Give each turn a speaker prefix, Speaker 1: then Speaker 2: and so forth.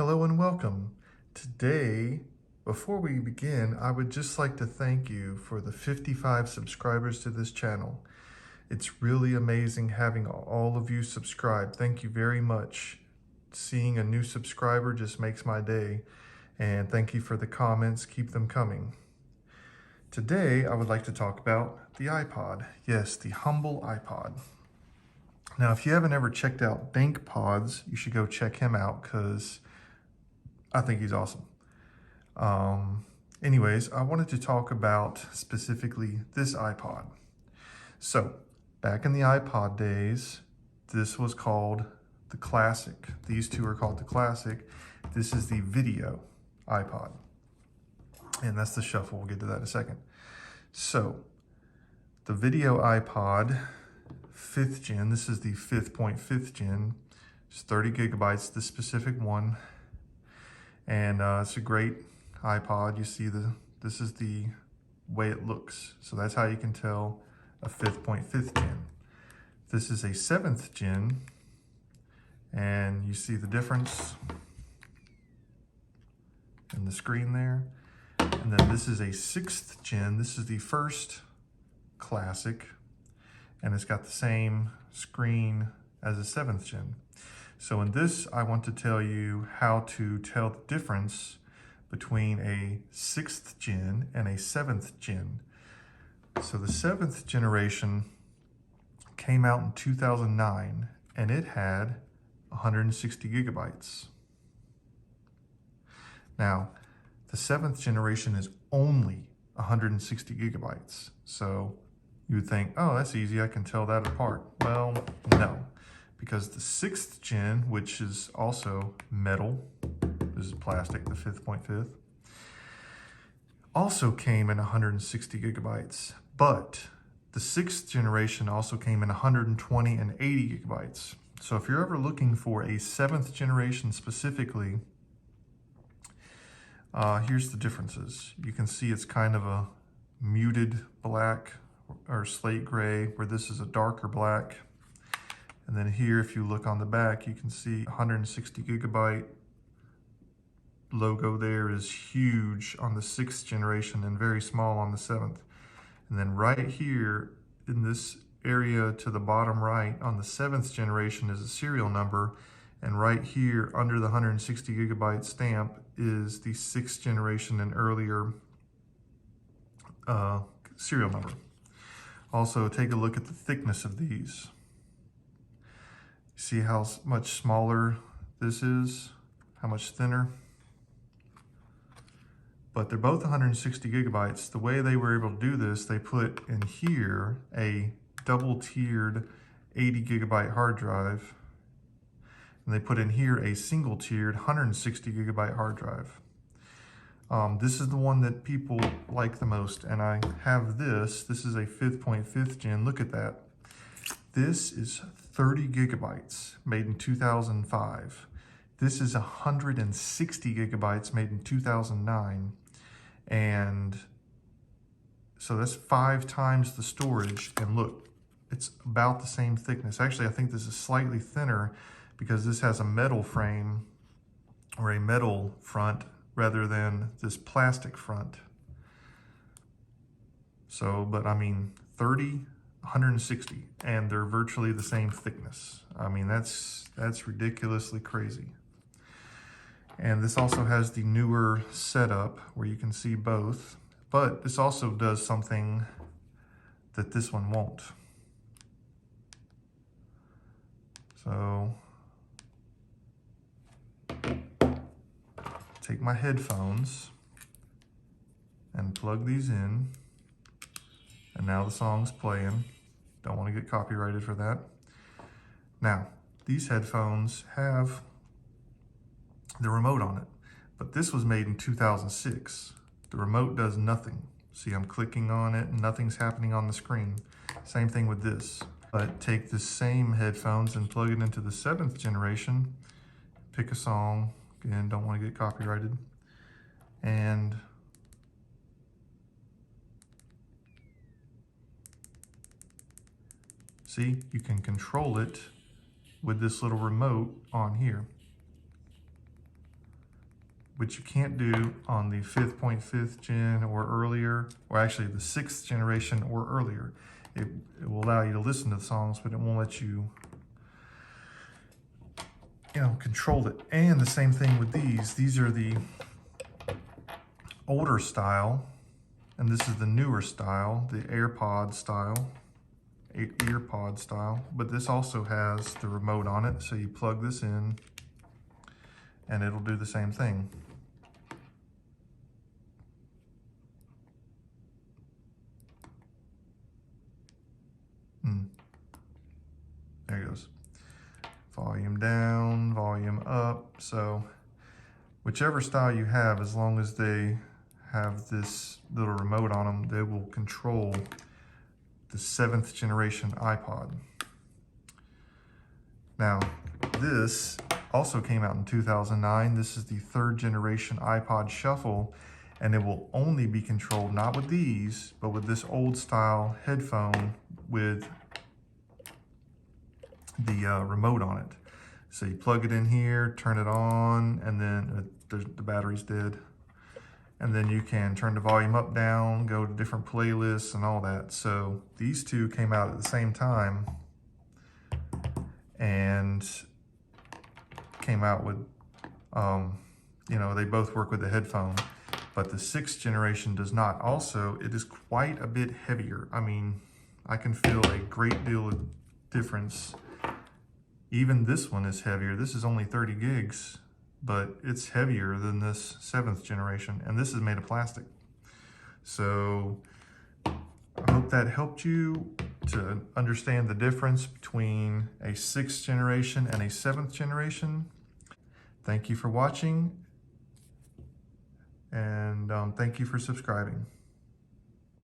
Speaker 1: Hello and welcome. Today, before we begin, I would just like to thank you for the 55 subscribers to this channel. It's really amazing having all of you subscribe. Thank you very much. Seeing a new subscriber just makes my day. And thank you for the comments. Keep them coming. Today, I would like to talk about the iPod. Yes, the humble iPod. Now, if you haven't ever checked out Dank Pods, you should go check him out because I think he's awesome. Anyways, I wanted to talk about specifically this iPod. So, back in the iPod days, this was called the Classic. These two are called the Classic. This is the video iPod. And that's the shuffle. We'll get to that in a second. So, the video iPod, 5th gen, this is the 5th gen. It's 30 gigabytes, this specific one. And it's a great iPod. You see this is the way it looks. So that's how you can tell a 5th gen. This is a 7th gen, and you see the difference in the screen there. And then this is a 6th gen. This is the first Classic, and it's got the same screen as a 7th gen. So in this, I want to tell you how to tell the difference between a 6th gen and a 7th gen. So the 7th generation came out in 2009, and it had 160 gigabytes. Now, the 7th generation is only 160 gigabytes. So you would think, oh, that's easy, I can tell that apart. Well, no. Because the 6th gen, which is also metal, this is plastic, the 5th, also came in 160 gigabytes. But the 6th generation also came in 120 and 80 gigabytes. So if you're ever looking for a 7th generation specifically, here's the differences. You can see it's kind of a muted black or slate gray, where this is a darker black. And then here, if you look on the back, you can see 160 gigabyte logo there is huge on the 6th generation and very small on the 7th. And then right here in this area to the bottom right on the 7th generation is a serial number. And right here under the 160 gigabyte stamp is the 6th generation and earlier serial number. Also, take a look at the thickness of these. See how much smaller this is, how much thinner? But they're both 160 gigabytes. The way they were able to do this, they put in here a double-tiered 80 gigabyte hard drive, and they put in here a single-tiered 160 gigabyte hard drive. This is the one that people like the most, and I have this. This is a 5th gen. Look at that. This is 30 gigabytes, made in 2005. This is 160 gigabytes, made in 2009. And so that's 5 times the storage. And look, it's about the same thickness. Actually, I think this is slightly thinner because this has a metal frame or a metal front rather than this plastic front. So, but I mean, 30, 160, and they're virtually the same thickness. I mean, that's ridiculously crazy. And this also has the newer setup where you can see both, but this also does something that this one won't. So, take my headphones and plug these in, and now the song's playing. Don't want to get copyrighted for that. Now, these headphones have the remote on it, but this was made in 2006. The remote does nothing. See, I'm clicking on it and nothing's happening on the screen. Same thing with this. But take the same headphones and plug it into the 7th generation, pick a song, again, don't want to get copyrighted, and see, you can control it with this little remote on here. which you can't do on the 5.5 gen or earlier, or actually the 6th generation or earlier. It will allow you to listen to the songs, but it won't let you, control it. And the same thing with these. These are the older style, and this is the newer style, the AirPod style, EarPod style. But this also has the remote on it, so you plug this in, and it'll do the same thing. There it goes. Volume down, volume up. So whichever style you have, as long as they have this little remote on them, they will control the 7th generation iPod. Now, this also came out in 2009. This is the 3rd generation iPod Shuffle, and it will only be controlled not with these, but with this old style headphone with the remote on it. So you plug it in here, turn it on, and then the battery's dead. And then you can turn the volume up, down, go to different playlists and all that. So these two came out at the same time and came out with, they both work with the headphone, but the 6th generation does not. Also, it is quite a bit heavier. I mean, I can feel a great deal of difference. Even this one is heavier. This is only 30 gigs, but it's heavier than this 7th generation, and this is made of plastic. So I hope that helped you to understand the difference between a 6th generation and a 7th generation. Thank you for watching, and thank you for subscribing.